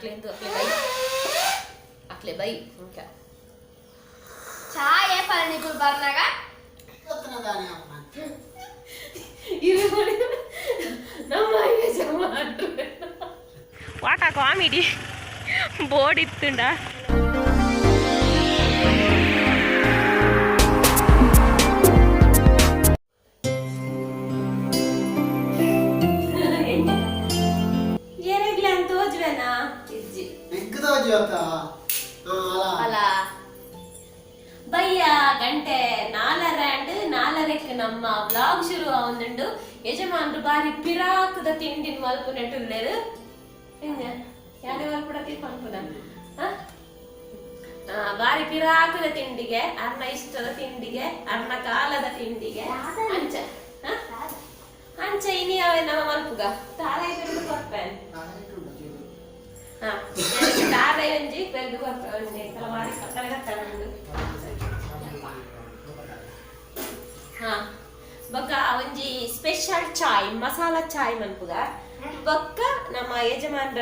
ಅಕ್ಲೆಂದು ಅಕ್ಲೆ bye okay ಚಾಯ್ ಪಾನಿಪುರಿ ಬರ್ನಾಗ ಇದು ನಮ್ಮ ವಾಟ comedy board ಇತ್ತುಂಡ ಅಲ್ಲ ಬಯ್ಯ ಗಂಟೆ 4:04 ನಮ್ಮ ವ್ಲಾಗ್ ಶುರು ಆವೊಂದುಂಡು ಯಜಮಾನ್ರು ಬಾರಿ ಪಿರಾಕದ ತಿಂಡಿನ ಮಲ್ಪುನೆಟ್ಟುಲ್ಲೆರು ಯಾನೇ ಮಲ್ಪುಡ ತಿನ್ಪನ್ಪುನ ಬಾರಿ ಪಿರಾಕದ ತಿಂಡಿಗೆ ಅರ್ನ ಇಷ್ಟದ ತಿಂಡಿಗೆ ಅರ್ನ ಕಾಲದ ತಿಂಡಿಗೆ ಅಂಚ ಅಂಚ ಇನಿ ಅವೇ ನಮ್ಮ ಮಲ್ಪುಗ ತಾರಾಯಿ ಬಿರುದು ಕೊರ್ಪೇನ್ ತಾರಾಯಿ ಒಂಜಿ ಬೆಲ್ದು ಕೊರ್ಪೆ ಒಂಜಿ ಕಲ ಮಾಡಿ ಕತ್ತಲಗತ್ತಂಡು ಬೊಕ್ಕ ಒಂಜಿ ಸ್ಪೆಷಲ್ ಚಾಯ್ ಮಸಾಲ ಚಾಯ್ ಮನ್ಪುಗ ಬೊಕ್ಕ ನಮ್ಮ ಯಜಮಾನ್ರ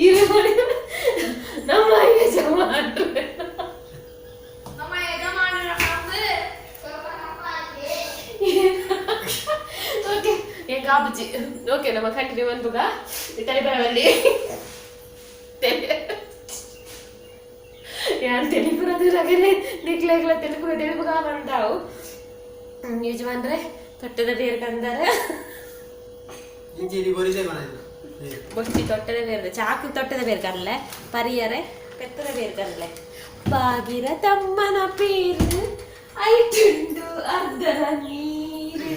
ಇದು ನಮ್ಮ ಯಜಮಾನ್ರು ಓಕೆ ಕಾಬುಜಿ ಓಕೆ ನಮ್ಮ ಕಂಟಿನ್ಯೂ ಮನ್ಪುಗ ತಲೆ ಬರವಲ್ಲಿ ಯಾರು ತೆಲಿಪುರದಾಗಲೇ ನಿಕ್ಲಾಗ್ಲ ತೆಲಿಪುರ ತೆಲಿಪುಗ ಬಂದಾವು ಯಜಮಾನ್ರೆ ತೊಟ್ಟದ ಬೇರೆ ಕಂದಾರ ಬೊಚ್ಚಿ ತೊಟ್ಟದ ಬೇರೆ ಚಾಕು ತೊಟ್ಟದ ಬೇರೆ ಕರ್ಲೆ ಪರಿಯರೆ ಪೆತ್ತದ ಬೇರೆ ಕರ್ಲೆ ಬಾಗಿರ ತಮ್ಮನ ಪೇರು ಐಟುಂಡು ಅರ್ಧದ ನೀರು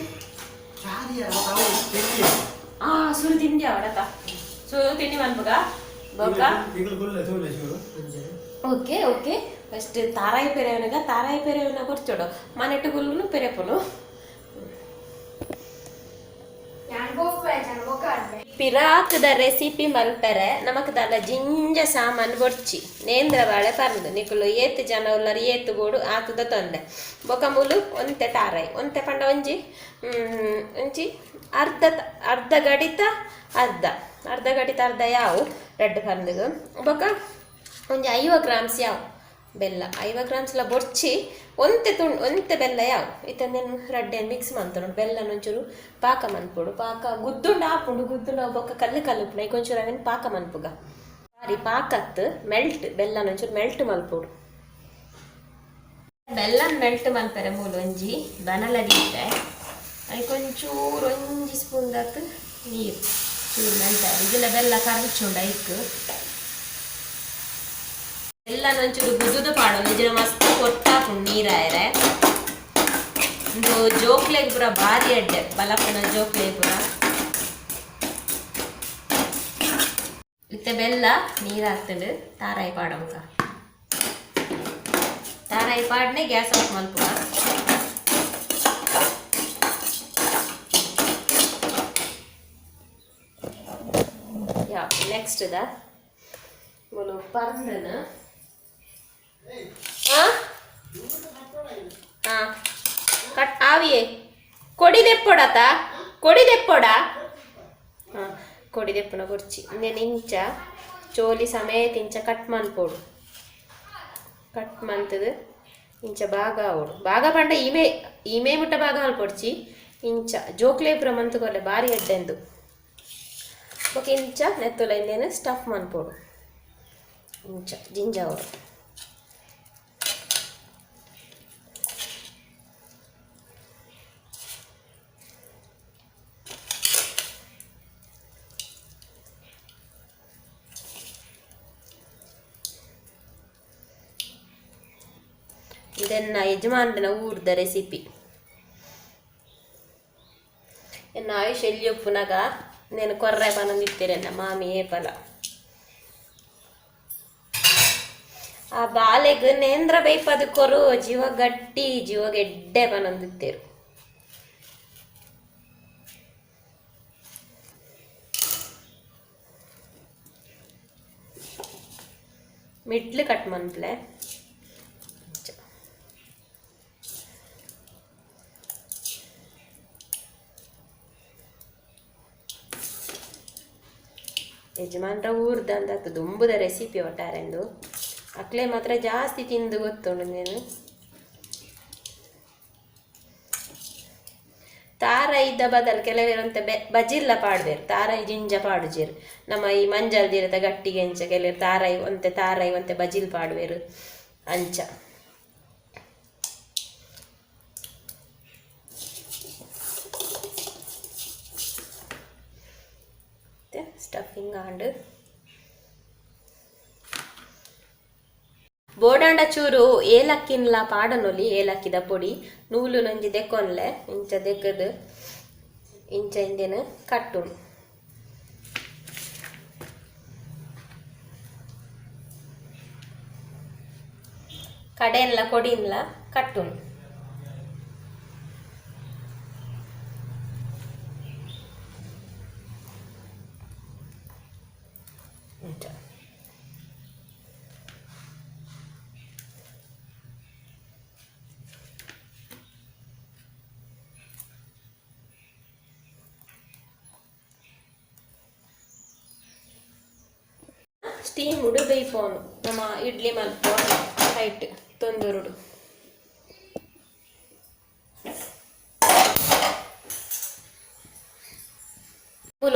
ಸುರು ತಿಂಡಿ ಅವಡತ ಸುರು ತಿಂಡಿ ಮನ್ಪುಗ ಬೊಕ್ಕ ಓಕೆ ಓಕೆ ಫಸ್ಟ್ ತಾರಾಯಿ ಪೆರೆಯವನ ಕೊರ್ಚೋಡು ಮನೆಟ್ಟು ಗುಲ್ಲು ಪೆರೆಪುನು ಪಿರಾಕದ ರೆಸಿಪಿ ಮಲ್ಪೆರೆ ನಮಕ್ ದಾಲ ಜಿಂಜ ಸಾಮಾನು ಬೊಡ್ಚಿ ನೇಂದ್ರ ಬಾಳೆ ಪರ್ದು ನಿಕುಲು ಏತ್ ಜನ ಉಲ್ಲರು ಏತ್ ಬೋಡು ಆತುದ ತೊಂದೆ ಬೊಕ ಮುಲು ಒಂತೆ ತಾರಾಯಿ ಒಂತೆ ಪಂಡ ಒಂಜಿ ಅರ್ಧ ಗಡಿತ ಅರ್ಧ ಯಾವು ರೆಡ್ ಪರ್ದು ಬೊಕ ಒಂಜಿ 50 ಗ್ರಾಮ್ಸ್ ಯಾವು ಬೆಲ್ಲ 50 ಗ್ರಾಮ್ಸ್ಲ ಬೊಡ್ಚಿ ಒಂತೆ ಬೆಲ್ಲ ಯಾವು ಇತ್ತಂದೇನು ರಡ್ಡೆಯನ್ನು ಮಿಕ್ಸ್ ಮಾಡ್ತಾನು ಬೆಲ್ಲ ಒಂಚೂರು ಪಾಕ ಮನ್ಪುಡು ಪಾಕ ಗುದ್ದುಂಡು ಹಾಪುಂಡು ಗುದ್ದುಂಡು ಬೊಕ್ಕ ಕಲ್ಲುಪುನ ಈಗ ಒಂಚೂರು ಅವೇನು ಪಾಕ ಮನ್ಪುಗ ಸಾರಿ ಪಾಕತ್ತು ಮೆಲ್ಟ್ ಬೆಲ್ಲ ಒಂಚೂರು ಮೆಲ್ಟ್ ಮಲ್ಪುಡು ಬೆಲ್ಲ ಮೆಲ್ಟ್ ಮಲ್ಪರೆ ಮೂಲು ಒಂಜಿ ಬನಲದಿತ್ತೆ ಅದಕ್ಕೊಂಚೂರು ಒಂಜಿ ಸ್ಪೂನ್ ದಾತು ನೀರು ಚೂರು ಮೆಲ್ತಾರೆ ಇದೆಲ್ಲ ಬೆಲ್ಲ ಕರಚುಂಡು ಐಕ್ ಎಲ್ಲ ಒಂಚೂರು ಗುದ್ದುದು ಪಾಡು ನಿಜ ಮಸ್ತ್ ಕೊಟ್ಟಾಪುಂಡು ನೀರಾಯರೆ ಒಂದು ಜೋಕ್ಲೆಗ್ ಪುರ ಭಾರಿ ಅಡ್ಡೆ ಬಲಪುನ ಜೋಕ್ಲೆಗ್ ಪುರ ಇತ್ತೆ ಬೆಲ್ಲ ನೀರು ಹಾಕ್ತಂಡು ತಾರಾಯಿ ಪಾಡಂಕ ತಾರಾಯಿ ಪಾಡ್ನೆ ಗ್ಯಾಸ್ ಆಫ್ ಮಲ್ಪುವ ಯಾ ನೆಕ್ಸ್ಟ್ ದ ಮುಲು ಪರ್ದನ ಕಟ್ ಆವಿಯೇ ಕೊಡಿದೆಪ್ಪೊಡತ ಕೊಡಿದೆಪ್ಪೊಡ ಕೊಡಿದೆಪ್ಪುನ ಕೊರ್ಚಿ ಇಂದೇನು ಇಂಚ ಚೋಲಿ ಸಮೇತ ಇಂಚ ಕಟ್ ಮಲ್ಪೋಡು ಕಟ್ ಮಂತದು ಇಂಚ ಭಾಗ ಆವೋಡು ಭಾಗ ಪಂಡ ಈಮೆ ಮುಟ್ಟ ಭಾಗ ಮಲ್ಪೊಡ್ಚಿ ಇಂಚ ಜೋಕ್ಲೇಪುರ ಮಂತು ಕೊಲ್ಲೆ ಭಾರಿ ಎಡ್ಡೆಂದು ఒక ఇంచ నెత్తులైందేనే స్టఫ్ మన్పోడు ఇంచ జింజావరు ಇದನ್ನ ಯಜಮಾನನ ಊರ್ದ ರೆಸಿಪಿ ಎನ್ನ ಆಯುಷ್ ಎಲ್ಲಿಯೊಪ್ಪುನಾಗ నేను కొర్ర పనం తిప్పారన్న మామి ఏ పల ಆ ಬಾಲೆಗ್ ನೇಂದ್ರ ಬೈಪದು ಕೊರು ಜೀವ ಗಟ್ಟಿ ಜೀವ ಗೆಡ್ಡೆ ಪನಂ ತಿತ್ತೇರು ಮಿಡ್ಲ್ ಕಟ್ ಮನ್ಪ್ಲೆ ಯಜಮಾನ್ರ ಊರ್ದಂತ ದುಂಬುದ ರೆಸಿಪಿ ಒಟ್ಟಾರೆಂದು ಅಕ್ಲೆ ಮಾತ್ರ ಜಾಸ್ತಿ ತಿಂದು ಗೊತ್ತುಂಡು ನೀನು. ತಾರಾಯಿ ಇದ್ದ ಬದಲು ಕೆಲವರಂತೆ ಬಜಿಲ್ಲ ಪಾಡ್ಬೇರು, ತಾರಾಯಿ ಜಿಂಜ ಪಾಡುಜೇರು. ನಮ್ಮ ಈ ಮಂಜಲ್ ದಿರದ ಗಟ್ಟಿಗೆ ಅಂಚ ಕೆಲವರು ತಾರಾಯಿ ಒಂತೆ ಬಜಿಲ್ ಪಾಡುವೇರು ಅಂಚ. ಸ್ಟಫಿಂಗ್ ಆಂಡ್ ಬೋಡಾಂಡ ಚೂರು ಏಲಕ್ಕಿನ್ಲ ಪಾಡನೊಲಿ, ಏಲಕ್ಕಿದ ಪೊಡಿ ನೂಲು ನಂಜಿ ದೆಕ್ಕೊನ್ಲೆ ಇಂಚ ದೆಕ್ಕದು ಇಂಚ ಇಂದೇನು ಕಟ್ಟುನು. ಕಡೆನ್ಲ ಕೊಡಿನ್ಲ ಕಟ್ಟುನು. ಸ್ಟೀಮ್ ಉಡು ಬೇಯ್ಪೋನು ನಮ್ಮ ಇಡ್ಲಿ ಮಲ್ಪ ಹೈಟ್ ತೊಂದೂರುಡು.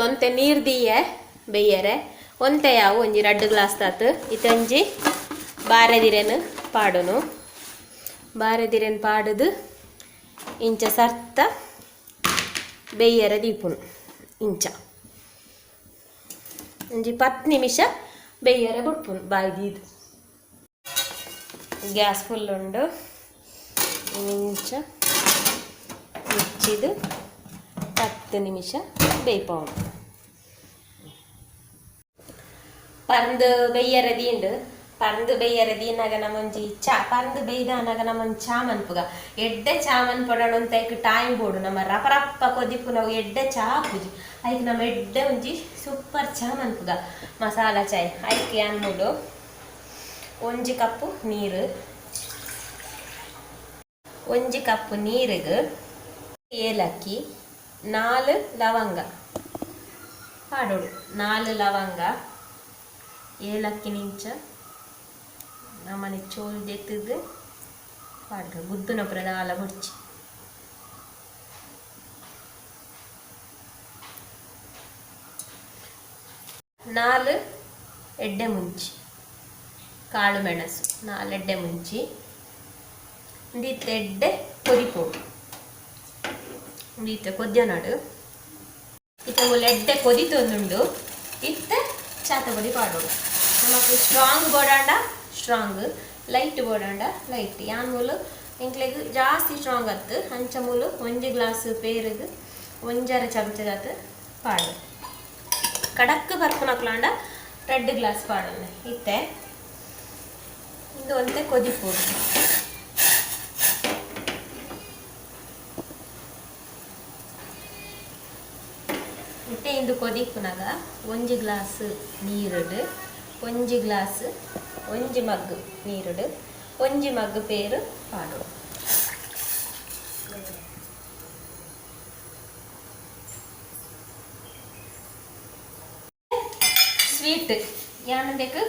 ಒಂತೆ ನೀರು ದೀಯೆ ಬೇಯ್ಯರೆ ಒಂತೆ ಯಾವು ಒಂಜಿ 2 ಗ್ಲಾಸ್ ತಾತು ಇತ್ತಂಜಿ ಬಾರೆದಿರೇನು ಪಾಡುನು. ಬಾರೆದಿರೇನು ಪಾಡುದು ಇಂಚ ಸರ್ತ ಬೇಯ್ಯರೆ ದೀಪುನು. ಇಂಚ ಒಂಜಿ 10 ನಿಮಿಷ ಬೇಯ್ಯರೆ ಬಿಡ್ಪುನು ಬಾಯ್ದಿದು. ಗ್ಯಾಸ್ ಫುಲ್ ಉಂಡು. ಇಂಚ ಮುಚ್ಚಿದು 10 ನಿಮಿಷ ಬೇಯ್ಪವನು. ಪರ್ದು ಬೇಯ್ಯರೆ ದೀಂಡು ಪರ್ದು ಬೇಯ್ಯರೆ ದೀನಾಗ ನಮ್ಮೊಂಜಿ ಪರ್ದು ಬೇಯ್ದಾನಾಗ ನಮ್ಮೊಂದು ಚಾ ಮನ್ಪುಗ ಎಡ್ಡೆ ಚಾ ಮನ್ಪೊಡೋಣ ಅಂತ ಟೈಮ್ ಬೋಡು ನಮ್ಮ ರಪ ಕೊದಿಪು ನಾವು ಎಡ್ಡೆ ಚಾ ಹಾಕುಜಿ ಐಕ್ ನಮ್ಮ ಎಡ್ಡೆ ಒಂಜಿ ಸೂಪರ್ ಚಾ ಮನ್ಪುಗ ಮಸಾಲ ಚಾಯ್ ಐಕ್ ಅನ್ಮುಡು 1 ಕಪ್ಪು ನೀರು 1 ಕಪ್ಪು ನೀರಿಗೆ ಏಲಕ್ಕಿ 4 ಲವಂಗ ಪಾಡೋಡು 4 ಲವಂಗ ಏಲಕ್ಕಿ ನಿಂಚ ನಮ್ಮನೆ ಚೋಲ್ ದೆತ್ತದು ಪಾಡ್ಗ ಗುದ್ದುನ ಪ್ರದಾಲ ಮುಚ್ಚಿ 4 ಎಡ್ಡೆ ಮುಂಚಿ ಕಾಳು ಮೆಣಸು 4 ಎಡ್ಡೆ ಮುಂಚಿ ಇಂದಿತ್ತೆ ಎಡ್ಡೆ ಕೊರಿಪೋಡು ಇಂದಿತ್ತೆ ಕೊದ್ಯನಾಡು ಇತ್ತ ಎಡ್ಡೆ ಕೊದಿತೊಂದುಂಡು ಇತ್ತೆ ಚಾತ ಪೊಡಿ ಪಾಡೋಡು. ನಮಕ್ ಸ್ಟ್ರಾಂಗ್ ಬೋಡಾಂಡ ಸ್ಟ್ರಾಂಗ್ ಲೈಟ್ ಬೋಡಾಂಡ ಲೈಟ್ ಯಾನ್ ಮೂಲು ಇಂಕ್ಲೆಗ್ ಜಾಸ್ತಿ ಸ್ಟ್ರಾಂಗ್ ಅತ್ತು ಅಂಚ ಮೂಲು 1 ಗ್ಲಾಸ್ ಪೇರಿಗೆ 1 ಚಮಚದತ್ತು ಪಾಡು ಕಡಕ್ ಬರ್ಪುನಕ್ಲಾಂಡ 2 ಗ್ಲಾಸ್ ಪಾಡೋಣ ಇತ್ತೆ ಇಂದು ಒಂತೆ ಕೊದಿಪೋಡು. ಇತ್ತೆ ಇಂದು ಕೊದಿಪುನಾಗ 1 ಗ್ಲಾಸ್ ನೀರುಡು 1 ಗ್ಲಾಸ್ 1 ಮಗ್ಗು ನೀರುಡು 1 ಮಗ್ಗು ಪೇರು ಪಾಡು. ಸ್ವೀಟ್ ಯಾನಂದಕ್ಕೆ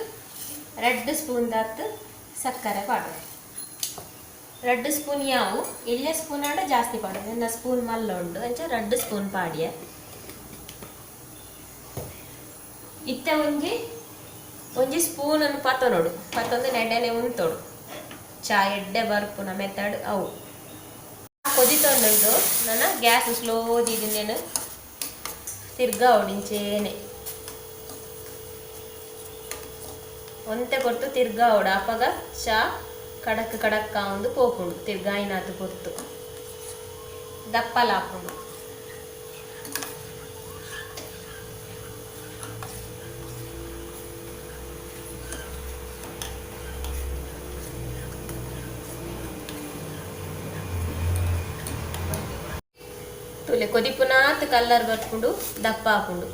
2 ಸ್ಪೂನ್ ದಾತು ಸಕ್ಕರೆ ಪಾಡು. 2 ಸ್ಪೂನ್ ಯಾವು ಇಲ್ಲೇ ಸ್ಪೂನ್ ಆಡ ಜಾಸ್ತಿ ಪಾಡು ನನ್ನ ಸ್ಪೂನ್ ಮಲ್ಲ ಉಂಡು ಅಂಚ 2 ಸ್ಪೂನ್ ಪಾಡಿಯ ಇತ್ತೆ ಒಂಜಿ ಸ್ಪೂನ್ ಅನ್ನು ಪತ್ತನೋಡು ಪತ್ತೊಂದು ನೆಡ್ಡೆನೆ ಉಂತೋಡು ಚಾ ಎಡ್ಡೆ ಬರ್ಪುನ ಮೆತ್ತಡ್ ಅವು ಕೊದಿತೊಂದುಂಡು ನನ್ನ ಗ್ಯಾಸ್ ಸ್ಲೋ ದಿದಿನೇನು ತಿರ್ಗಾ ಓಡಿಂಚೇನೆ ಒಂತೆ ಕೊಟ್ಟು ತಿರ್ಗಾ ಓಡ ಅಪ್ಪಗ ಚಾ ಕಡಕ್ ಕಡಕ್ಕ ಒಂದು ಪೋಪುಂಡು ತಿರ್ಗಾ ಐನಾತು ಪೊತ್ತು ದಪ್ಪಲ ಹಾಕೊಂಡು ತುಲೆ ಕೊದಿಪುನಾತ್ ಕಲ್ಲರ್ ಬರ್ಕೊಂಡು ದಪ್ಪ ಹಾಕೊಂಡು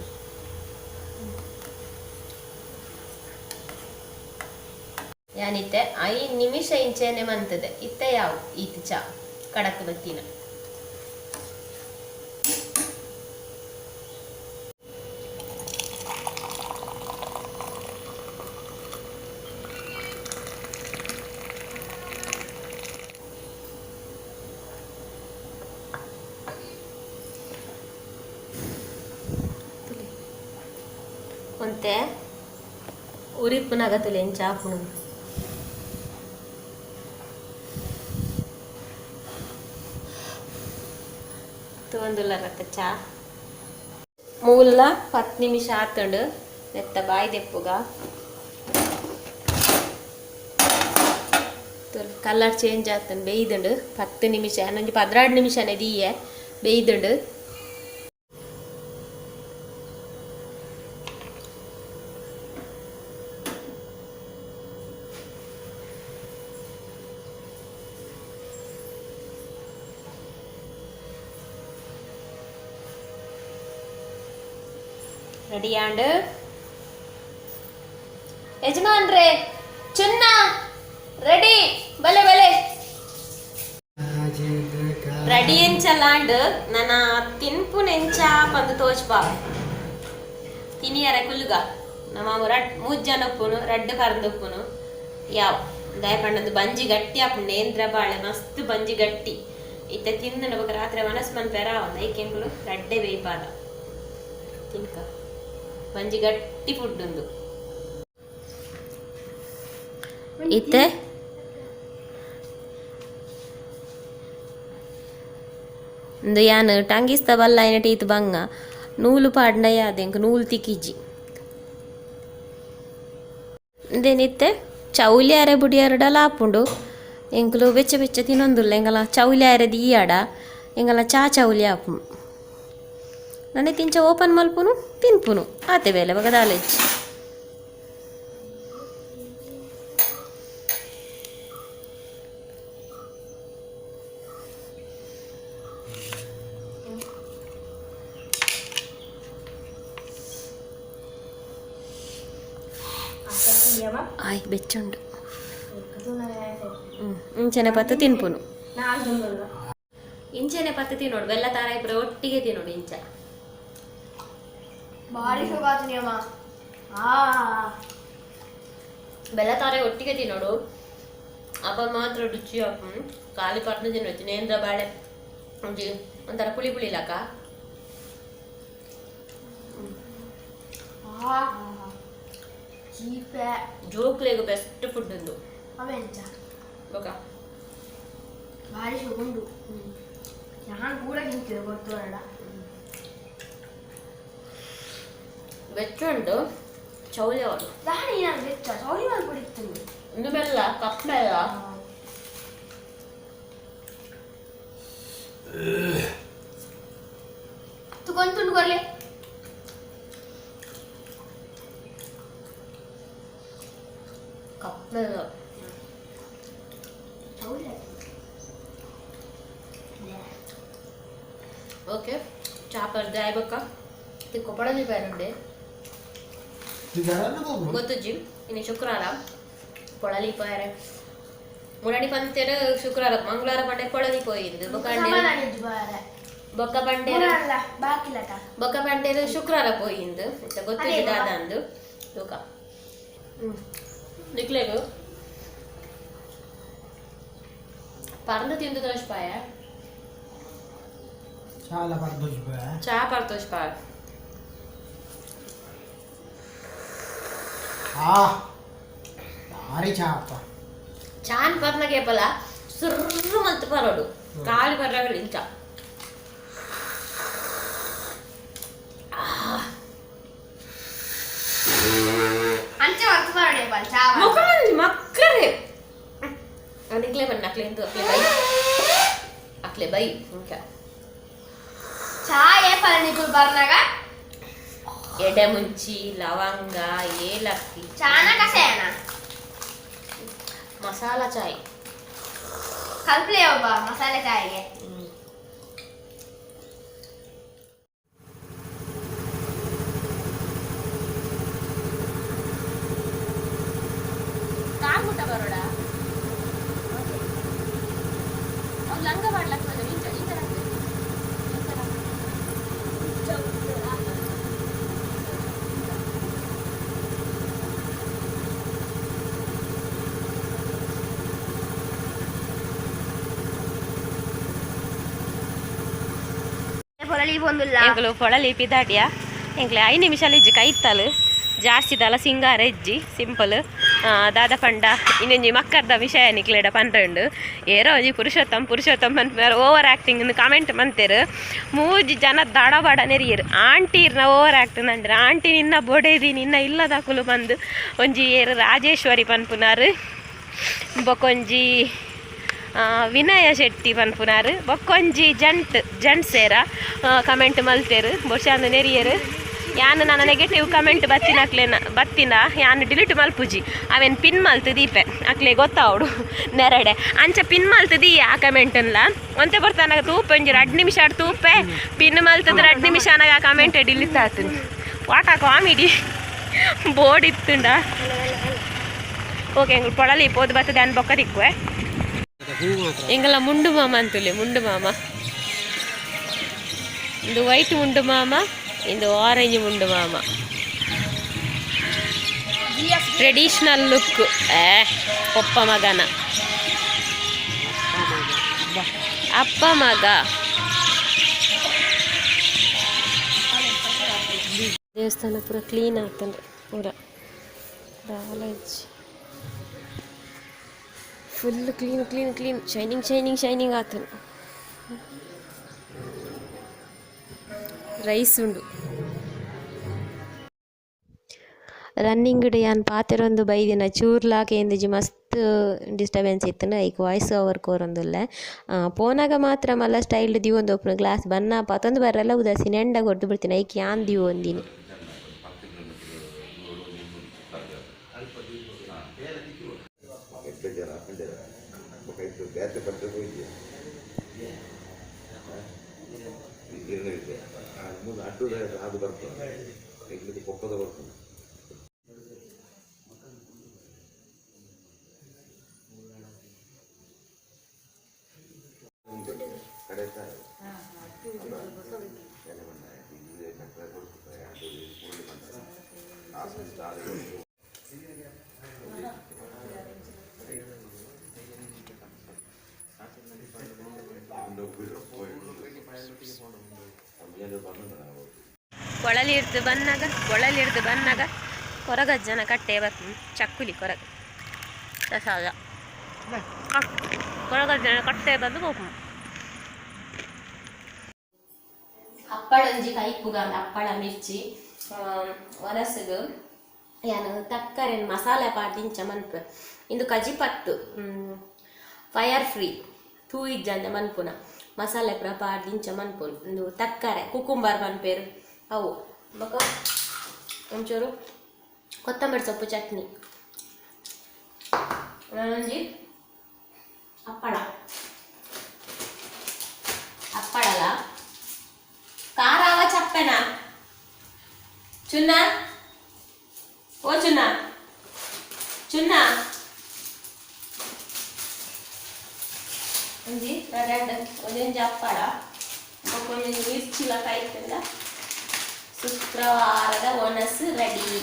ಯಾನಿತ್ತೆ 5 ನಿಮಿಷ ಇಂಚೆನೆ ಮಂತದೆ ಇತ್ತೆ ಯಾವು ಈತ್ ಚಾ ಕಡಕ್ ಬತ್ತಿನ కొంతే ఉరిప్పు నగతులు ఏం చాపును ತೊಂದುಲ್ಲರತ್ತ ಚಾ ಮೂಲ 10 ನಿಮಿಷ ಆತಂಡು ನೆತ್ತ ಬಾಯಿ ದೆಪ್ಪುಗ ಕಲರ್ ಚೇಂಜ್ ಆತಂಡು ಬೇಯ್ದುಂಡು 10 ನಿಮಿಷ ನಂಗೆ 16 ನಿಮಿಷನೇ ದೀಯೆ ಬೇಯ್ದುಂಡು റെഡിയാണ്ട് ಯಜಮಾನ್ರೆ ಚುನ್ನ ರೆಡಿ ಬಲೆ ಬಲೆ ರೆಡಿ ಎಂಚಲಾಂಡ್ ನನ್ನ ತಿನ್ಪುನೆಂಚ ಪಂದು ತೋಚ್ಪಾ ತಿನಿಯರ ಕುಲ್ಗ ನಮ್ಮ ಮೂಜ್ ಜನಪ್ಪುನು ರಡ್ಡು ಪರಂದಪ್ಪುನು ಯಾವ್ ದಯಪಂಡದು ಬಂಜಿ ಗಟ್ಟಿ ಆಪುಂಡು ನೇಂದ್ರ ಬಾಳೆ ಮಸ್ತ್ ಬಂಜಿ ಗಟ್ಟಿ ಇತ್ತ ತಿಂದು ನಮಗ ರಾತ್ರಿ ಮನಸ್ ಮನ್ಪೆರ ಐಕೆಂಕುಲು ರಡ್ಡೆ ಬೇಯ್ಪಾದ ತಿನ್ಕ ಬಂಜಿ ಗಟ್ಟಿ ಫುಡ್ ಉಂದು ಇತ್ತೆ ಒಂದು ಯಾನ್ ಟಂಗಿಸ್ತ ಬಲ್ಲ ಐನಟಿ ಇತ್ತು ಬಂಗ ನೂಲು ಪಾಡ್ನ ಯಾದೆಂಕ್ ನೂಲು ತಿಕ್ಕಿಜಿ ಇಂದೇನಿತ್ತೆ ಚೌಲ್ಯಾರೆ ಬುಡಿಯಾರಡಲ ಆಪುಂಡು ಎಂಕುಲು ಬೆಚ್ಚ ಬೆಚ್ಚ ತಿನ್ನೊಂದುಲ್ಲ ಎಂಗಲ ಚೌಲ್ಯಾರೆ ದೀಯಾಡ ಎಂಗಲ ಚೌಲಿ ಆಪುಂಡು ನನ್ನೆ ತಿಂಚ ಓಪನ್ ಮಲ್ಪುನು ತಿನ್ಪುನು ಆತೆ ಬೇಲೆ ಬಗ ದಾಲೆಜ್ಜಿ ಆಯ್ ಬೆಚ್ಚುಂಡು ಇಂಚನೆ ಪತ್ತು ತಿನ್ಪುನು ಇಂಚನೆ ಪತ್ತು ತಿನ್ನೋಡು ಬೆಲ್ಲ ತಾರ ಇಬ್ಬರ ಒಟ್ಟಿಗೆ ತಿನ್ನೋಡು ಇಂಚ ಬೆಲ್ಲ ತಾರೆ ಒಟ್ಟಿಗೆ ತಿನ್ನೋಡು ಅಪ್ಪ ಮಾತ್ರ ರುಚಿ ಅಪ್ಪ ಖಾಲಿ ಪಟ್ನ ತಿನ್ನೋದು ನೇಂದ್ರ ಬಾಳೆ ಒಂಜಿ ಒಂಥರ ಪುಳಿ ಪುಳಿ ಲಕ ಜೋಕ್ಲೆಗು ಬೆಸ್ಟ್ ಫುಡ್ ಒಂದು ಓಕೆ ಭಾರಿ ಸುಗುಂಡು ನಾನು ಕೂಡ ತಿಂತೀವಿ ಗೊತ್ತು ಅಲ್ಲ ಬೆಚ್ಚುಂಡು ಚೌಲಿ ಅವರು ರಾಣಿ ನಾನು ಬೆಚ್ಚ ಚೌಲಿ ಮಾಡಿ ಕುಡಿತೀನಿ ಒಂದು ಬೆಲ್ಲ ಕಪ್ ಬೆಲ್ಲ ತುಗೊಂಡು ಬರ್ಲೆ ಕಪ್ ಬೆಲ್ಲ ಚೌಲಿ ಓಕೆ ಚಾಪರ್ ಜಾಯ್ಬಕ್ಕ ತಿಕ್ಕು ಪಡಜಿ ಬೇರುಂಡೆ ಗೊತ್ತು ಜಿಮ್ ಇನ್ನು ಶುಕ್ರವಾರ ಪೊಳಲಿ ಪಾಯರೆ ಮುರಡಿ ಪಂತೆರ ಶುಕ್ರವಾರ ಮಂಗಳವಾರ ಪಂಡೆ ಪೊಳಲಿ ಪೋಯಿಂದು ಬೊಕ್ಕ ಪಂಡೇರು ಶುಕ್ರವಾರ ಪೋಯಿಂದು ಗೊತ್ತು ದಾದ ಅಂದು ಲೋಕ ನಿಕ್ಲೆಗು ಪರಂದು ತಿಂದು ತೋಷ್ಪಾಯ చాలా పర్దోష్ చా పర్తోష్ పార్ ಭಾರಿ ಚಾ ಅಪ್ಪ ಚಾನ್ ಪರ್ನಗೆ ಬಲ ಸುರ್ರು ಮಲ್ತು ಪರೋಡು ಕಾಲಿ ಪರ್ರಗಳು ಇಂಚ ಅಂಚೆ ವರ್ತ ಪರೋಡೆ ಬಲ್ ಚಾ ಮಕ್ಕಳೇ ಅನಿಕ್ಲೆ ಬನ್ನ ಅಕ್ಲೆ ಇಂದು ಅಕ್ಲೆ ಬೈ ಇಂಚ ಚಾಯ್ ಪರಣಿಕುಲ್ ಬರ್ನಾಗ ಎಡೆಮುಂಚಿ ಲವಂಗ ಏಲಕ್ಕಿ ಚಾನ ಕಸೇನ ಮಸಾಲಾ ಚಾಯ್ ಕಲ್ಪ್ಲೆ ಒಬ್ಬ ಮಸಾಲೆ ಚಾಯ್ಗೆ ಕಾಗುಟ ಬರೋಡ ಲಂಗ ಮಾಡ್ಲಕ್ಕ పొలలి పొందుల్లా ఎంకులు పొడలి పిదాటియా ఎంకులు 5 నిమిషాలు ఇజ్జి కైత్తాలు ಜಾಸ್ತಿ ದಲ ಸಿಂಗಾರ ಇಜ್ಜಿ ಸಿಂಪಲ್ ದಾದ ಪಂಡ ಇನ್ನೊಂಜಿ ಮಕ್ಕದ ವಿಷಯ ನಿಕ್ಲೆಡ ಪಂಡ್ರಂಡು ಏರೋ ಒಂಜಿ ಪುರುಷೋತ್ತಮ್ ಪನ್ಪುನಾರು ಓವರ್ ಆ್ಯಕ್ಟಿಂಗ್ ಕಮೆಂಟ್ ಮಂತೇರು ಮೂಜಿ ಜನ ದಡ ಬಡ ನೆರಿಯರು ಆಂಟಿರ್ನ ಓವರ್ ಆ್ಯಕ್ಟ್ ಅಂದ್ರೆ ಆಂಟಿ ನಿನ್ನ ಬೊಡೇದಿ ನಿನ್ನ ಇಲ್ಲದಾಕುಲು ಬಂದು ಒಂಜಿ ಏರು ರಾಜೇಶ್ವರಿ ಪನ್ಪುನಾರು ಬೊಕೊಂಜಿ ವಿನಯ ಶೆಟ್ಟಿ ಪನ್ಪುನಾರು ಬೊಕ್ಕೊಂಜಿ ಜಂಟ್ಸೇರ ಕಮೆಂಟ್ ಮಲ್ತೇರು ಬಹುಶಃ ನೆರಿಯರು ಯಾನು ನನ್ನ ನೆಗೆಟಿವ್ ಕಮೆಂಟ್ ಬತ್ತಿನ ಯಾನು ಡಿಲೀಟ್ ಮಲ್ಪುಜಿ ಅವೇನು ಪಿನ್ ಮಲ್ತು ದೀಪೆ ಅಕ್ಲೆ ಗೊತ್ತಾವಡು ನೆರಡೆ ಅಂಚ ಪಿನ್ ಮಲ್ತದಿ ಆ ಕಮೆಂಟನ್ಲ ಒಂತೆ ಬರ್ತಾನಾಗ ತೂಪೆ ಒಂಜಿ 2 ನಿಮಿಷ ತೂಪೆ ಪಿನ್ ಮಲ್ತದ್ರೆ 2 ನಿಮಿಷನಾಗ ಆ ಕಮೆಂಟ್ ಡಿಲೀಟ್ ಆಯ್ತು ವಾಟ ಕಾಮಿಡಿ ಬೋರ್ಡ್ ಇತ್ತುಂಡ ಓಕೆ ಎಂಗ್ ಪೊಳಲಿ ಪೋದು ಬರ್ತದೆ ಅನ್ ಬೊಕ್ಕ ತಿಕ್ಕುವೆ ಎಂಗಲ ಮುಂಡು ಮಾಮ ಅಂತುಲೆ ಮುಂಡು ಮಾಮ ಇದು ವೈಟ್ ಮುಂಡು ಮಾಮ ಇದು ಆರೆಂಜ್ ಮುಂಡು ಮಾಮ ಟ್ರೆಡಿಷನಲ್ ಲುಕ್ ಒಪ್ಪ ಮಗನ ಅಪ್ಪ ಮಗ ದೇವಸ್ಥಾನ ಪೂರ ಕ್ಲೀನ್ ಆಗ್ತಂದ್ರೆ ಪೂರ ಫುಲ್ ಕ್ಲೀನ್ ಶೈನಿಂಗ್ ಆಗ್ತದೆ ರೈಸ್ ಉಂಡು ರನ್ನಿಂಗ್ ಯಾನ್ ಪಾತೆರೊಂದು ಬೈದಿನ ಚೂರ್ಲಾಕೆ ಎಂದಿಜಿ ಮಸ್ತ್ ಡಿಸ್ಟರ್ಬೆನ್ಸ್ ಇತ್ತು ಐಕ್ ವಾಯ್ಸ್ ಓವರ್ ಕೋರೊಂದುಲ್ಲೆ ಪೋನಾಗ ಮಾತ್ರ ಮಲ್ಲ ಸ್ಟೈಲ್ ದಿವೊಂದು ಒಪ್ಪುನ ಗ್ಲಾಸ್ ಬನ್ನ ಪತ್ತೊಂದು ಬರಲ್ಲ ಉದಾಸಿ ನೆಂಡ ಕೊಟ್ಟು ಬಿಡ್ತೀನಿ ಐಕ್ ಯಾನ್ ದಿವು ಒಂದಿನಿ ಅದು ಬರ್ತದೆ ಇಲ್ಲಿ ಪೊಕ್ಕದ ಬರ್ತದೆ ಕೊಳಲಿಡ್ದು ಬನ್ನಾಗ ಕೊರಗಜ್ಜನ ಕಟ್ಟೆ ಬರ್ತದೆ ಚಕ್ಕುಲಿ ಕೊರಗ ಪ್ರಸಾದ ಕೊರಗಜ್ಜನ ಕಟ್ಟೆ ಬಂದು ಹೋಗು ಹಪ್ಪಳಂಜಿ ಕೈಪುಗಾಲ ಹಪ್ಪಳ ಮಿರ್ಚಿ ಒರಸಗು ಯಾನು ತಕ್ಕರೆ ಮಸಾಲೆ ಪಾಟಿಂಚ ಮನ್ಪು ಇಂದು ಕಜಿಪತ್ತು ಫೈರ್ ಫ್ರೀ ತೂ ಇಜ್ಜಂದ ಮನ್ಪುನ ಮಸಾಲೆ ಪುರ ಪಾಟಿಂಚ ಮನ್ಪುನ್ ಇಂದು ತಕ್ಕರೆ ಕುಕುಂಬರ್ ಮನ್ಪೇರು ಅವು ಬಕ ಒಂಚೂರು ಕೊತ್ತಂಬರಿ ಸೊಪ್ಪು ಚಟ್ನಿ ಒಂಜಿ ಹಪ್ಪಳಲ ಖಾರಾವ ಚಪ್ಪೆನ ಚುನ್ನ ಓ ಚುನ್ನ ಒಂಜಿ ಒಂದೊಂಜಿ ಹಪ್ಪಳ ಒಂದೊಂಜಿ ಮಿರ್ಚಿಲ ಕಾಯ್ತಲ್ಲ ಶುಕ್ರವಾರದ ಒನಸು ರೆಡಿ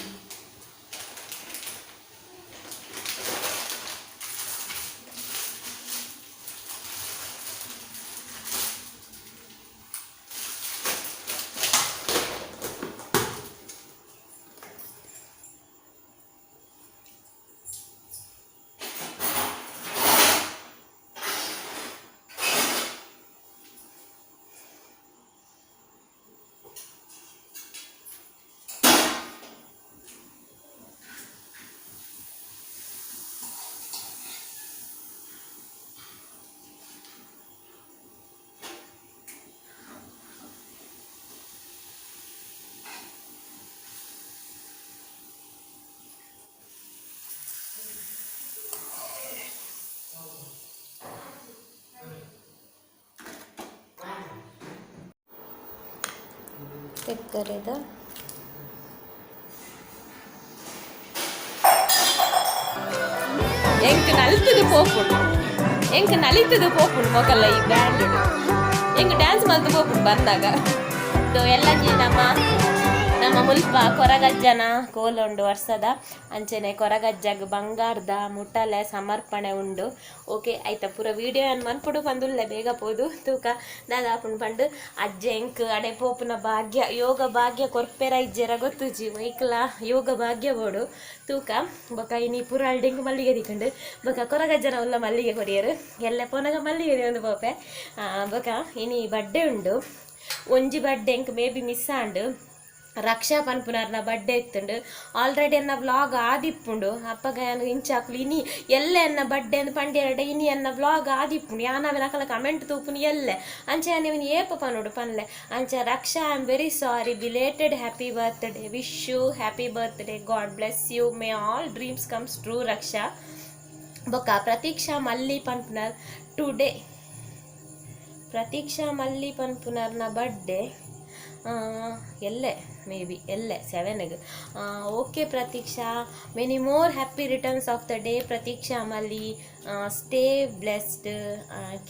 ತೆಕ್ಕರೆದ ಎಂಕ್ ನಲಿತದು ಪೋಪುಂಡು ಮೊಕಲ್ಲ ಈ ಬ್ಯಾಂಡ್ ಎಂಕ್ ಡ್ಯಾನ್ಸ್ ಮಲ್ತು ಪೋಪುಂಡು ಬಂದಾಗ ಎಲ್ಲ ನಮ್ಮ ನಮ್ಮ ಮುಲ್ಪ ಕೊರಗಜ್ಜನ ಕೋಲುಂಡು ವರ್ಷದ ಅಂಚೆನೆ ಕೊರಗಜ್ಜಗ್ ಬಂಗಾರದ ಮುಟ್ಟಲೆ ಸಮರ್ಪಣೆ ಉಂಡು. ಓಕೆ ಆಯ್ತಾ ಪೂರ ವಿಡಿಯೋ ಏನು ಮನ್ಪುಡು ಬಂದುಲ್ಲೆ ಬೇಗ ಪೋದು ತೂಕ ದಾದಾಪುಂಡು ಪಂಡು ಅಜ್ಜೆಂಕ್ ಅಡೆ ಪೋಪುನ ಭಾಗ್ಯ ಯೋಗ ಭಾಗ್ಯ ಕೊರ್ಪೆರ ಇಜ್ಜೆರ ಗೊತ್ತುಜಿ ಮೈಕ್ಲ ಯೋಗ ಭಾಗ್ಯ ಬೋಡು ತೂಕ ಬೊಕ ಇನಿ ಪೂರ ಅಲ್ಡೆಂಗ್ ಮಲ್ಲಿಗೆ ದಿಕ್ಕಂಡು ಬೊಕ ಕೊರಗಜ್ಜನ ಉಲ್ಲ ಮಲ್ಲಿಗೆ ಕೊರಿಯರು ಎಲ್ಲ ಪೋನಾಗ ಮಲ್ಲಿಗೆ ಒಂದು ಪೋಪೆ ಬೊಕ ಇನಿ ಬರ್ಡೇ ಉಂಡು ಒಂಜಿ ಬರ್ಡೇ ಎಂಕ್ ಮೇ ಬಿ ಮಿಸ್ ಆಂಡು ರಕ್ಷಾ ಪನ್ಪುನರ್ನ ಬರ್ಡೇ ಇತ್ತುಂಡು ಆಲ್ರೆಡಿ ಎನ್ನ ವ್ಲಾಗ್ ಆದಿಪ್ಪುಂಡು ಅಪ್ಪಗ ಇಂಚಾಕ್ಲು ಇನಿ ಎಲ್ಲ ಎನ್ನ ಬರ್ಡೇ ಅಂದು ಪಂಡ್ಯರಡೆ ಇನಿ ಎನ್ನ ವ್ಲಾಗ್ ಆದಿಪ್ಪುಂಡು ಯಾನವೆ ನಕಲ ಕಮೆಂಟ್ ತೂಪುನು ಎಲ್ಲೆ ಅಂಚೆ ನೀವನ್ ಏಪ ಪನೋಡು ಪನ್ಲೆ ಅಂಚೆ Raksha I am very sorry belated happy birthday wish you happy birthday God bless you may all dreams comes true Raksha ಬೊಕ ಪ್ರತೀಕ್ಷಾ ಮಲ್ಲಿ ಪನ್ಪುನರ್ ಟುಡೇ ಪ್ರತೀಕ್ಷಾ ಮಲ್ಲಿ ಪನ್ಪುನರ್ನ ಬರ್ಡೇ ಎಲ್ಲೆ ಮೇ ಬಿ ಎಲ್ಲೆ 7ಗೆ okay Pratiksha many more happy returns of the day Pratiksha ಮಲ್ಲಿ stay blessed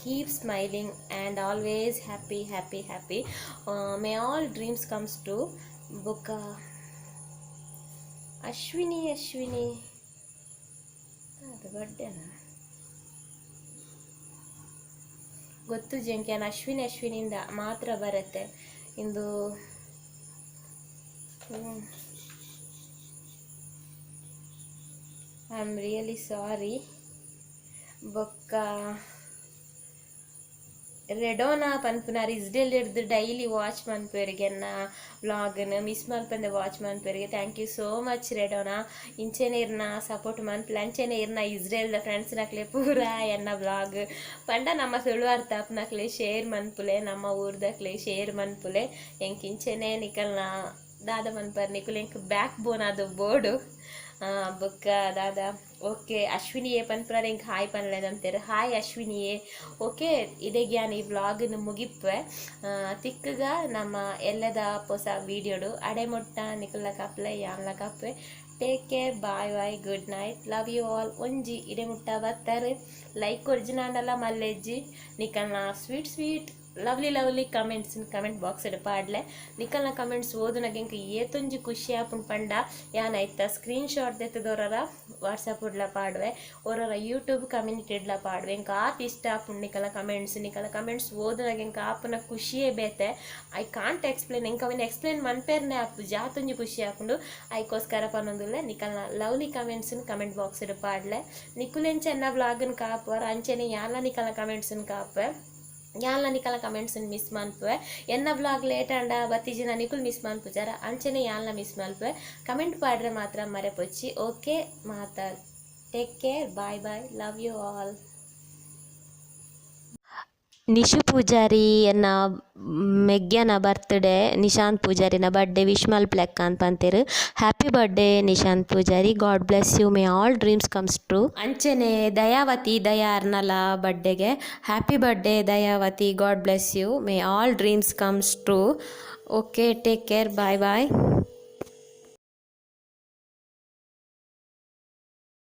keep smiling and always happy happy happy may all dreams comes true ಬುಕ್ಕ ಅಶ್ವಿನಿ ಅದು ಬರ್ಡೇನಾ ಗೊತ್ತು ಜಂಕ್ಯಾನ ಅಶ್ವಿನಿಂದ ಮಾತ್ರ ಬರುತ್ತೆ ಇಂದು ಐ ಆಮ್ ರಿಯಲಿ ಸಾರಿ ಬೊಕ್ಕ ರೆಡೋನಾ ಪನ್ಪುನಾರ್ ಇಸ್ರೇಲ್ ಹಿಡ್ದು ಡೈಲಿ ವಾಚ್ ಮನ್ಪುವರಿಗೆ ಎನ್ನ ವ್ಲಾಗನ್ನು ಮಿಸ್ ಮಲ್ಪಂದೆ ವಾಚ್ ಮನ್ಪುವರಿಗೆ ಥ್ಯಾಂಕ್ ಯು ಸೋ ಮಚ್ ರೆಡೋನಾ ಇಂಚೆನೆ ಇರ್ನ ಸಪೋರ್ಟ್ ಮನ್ಪುಲೆ ಅಂಚೆನೆ ಇರ್ನ ಇಸ್ರೇಲ್ದ ಫ್ರೆಂಡ್ಸ್ ನಕ್ಲೆ ಪೂರ ಎನ್ನ ವ್ಲಾಗ್ ಪಂಡ ನಮ್ಮ ಸುಳುವಾರ್ಥ ನಕ್ಲೆ ಶೇರ್ ಮನ್ಪುಲೆ ನಮ್ಮ ಊರ್ದಕ್ಲೆ ಶೇರ್ ಮನ್ಪುಲೆ ಎಂಕ್ ಇಂಚೆನೆ ನಿಕಲ್ನ ದಾದ ಮನ್ಪರ್ ನಿಕುಲ್ ಎಂಕ್ ಬ್ಯಾಕ್ ಬೋನ್ ಆದ ಬೋರ್ಡು ಬೊಕ್ಕ ದಾದ ಓಕೆ ಅಶ್ವಿನಿಯೇ ಪನ್ಪುರ ಎಂಕ್ ಹಾಯ್ ಪನ್ಲೆದಂತೇರು ಹಾಯ್ ಅಶ್ವಿನಿಯೇ ಓಕೆ ಇದೆಗೆ ನಾನು ಈ ವ್ಲಾಗನ್ನು ಮುಗಿಪ್ವೆ ತಿಕ್ಕಗ ನಮ್ಮ ಎಲ್ಲದ ಹೊಸ ವೀಡಿಯೋಡು ಅಡೆಮೊಟ್ಟ ನಿಕುಲ್ಲ ಕಪ್ಲೆ ಯಾನ್ಲ ಕಪ್ವೆ take care bye good night love you all ಒಂಜಿ ಇಡೆ ಮುಟ್ಟ ಬತ್ತಾರೆ ಲೈಕ್ ಒರಿಜಿನಾಂಡಲ್ಲ ಮಲ್ಲೆಜ್ಜಿ ನಿಕಲ್ನ sweet lovely comments comment box ಪಾಡ್ಲೆ ನಿಕಲ್ನ ಕಮೆಂಟ್ಸ್ ಓದುನಾಗ ಎಂಕ್ ಏತೊಂಜಿ ಖುಷಿ ಆಪುಂಡು ಪಂಡ ಯಾನೈತ ಸ್ಕ್ರೀನ್ ಶಾಟ್ ದೆತ್ತದೋರರ ವಾಟ್ಸಪ್ ಉಡ್ಲ ಪಾಡ್ವೆ ಅವರ ಯೂಟ್ಯೂಬ್ ಕಮ್ಯುನಿಟಿ ಇಡ್ಲ ಪಾಡ್ವೆ ಎಂಕ್ ಆತ್ ಇಷ್ಟ ಆಪುಂಡು ನಿಕಲ್ನ ಕಮೆಂಟ್ಸ್ ಓದುನಾಗ ಎಂಕ್ ಆಪುನ ಖುಷಿಯೇ ಬೇತೆ ಐ ಕಾಂಟ್ ಎಕ್ಸ್ಪ್ಲೇನ್ ಎಂಕ್ ಅವನ್ ಎಕ್ಸ್ಪ್ಲೇನ್ ಮನ್ಪೇರ್ನೆ ಆಪು ಜಾತೊಂಜಿ ಖುಷಿ ಆಪುಂಡು ಐಕೋಸ್ಕರ ಪನ್ನೊಂದುಲ್ಲೆ ನಿಕಲ್ನ ಲವ್ಲಿ ಕಮೆಂಟ್ಸ್ ಕಮೆಂಟ್ ಬಾಕ್ಸ್ ಪಾಡ್ಲೆ ನಿಕುಲೆಂಚ ಎನ್ನ ವ್ಲಾಗನ್ ಕಾಪುವರ ಅಂಚೆನೆ ಯಾನ್ಲ ನಿಕಲ್ನ ಕಮೆಂಟ್ಸ್ ಕಾಪುವೆ ಯಾನ್ಲ ನಿಕಲ್ನ ಕಮೆಂಟ್ಸ್ ಮಿಸ್ ಮನ್ಪುವೆ ಎನ್ನ ವ್ಲಾಗ್ ಲೇಟ್ ಆಂಡ ಬತ್ತಿಜಿನ ನಿಕುಲ್ ಮಿಸ್ ಮನ್ಪುಜಾರ ಅಂಚೆನೆ ಯಾನ್ಲ ಮಿಸ್ ಮನ್ಪುವೆ ಕಮೆಂಟ್ ಪಾಡ್ರೆ ಮಾತ್ರ ಮರೆಪೊಚ್ಚಿ ಓಕೆ ಮಾತಾ take care bye love you all Nishu Poojari ಎನ್ನ ಮೆಗ್ಯನ ಬರ್ತ್ಡೇ ನಿಶಾಂತ್ ಪೂಜಾರಿನ ಬರ್ಡೇ ವಿಶ್ ಮಲ್ಪ್ಲೆಕ್ಕ ಅಂತ ಪಂತೇರು happy birthday Nishant Poojari God bless you may all dreams comes true ಅಂಚೆನೆ ದಯಾವತಿ ದಯಾರ್ನಲ ಬರ್ಡೇಗೆ happy birthday Dayavati God bless you may all dreams comes true okay take care bye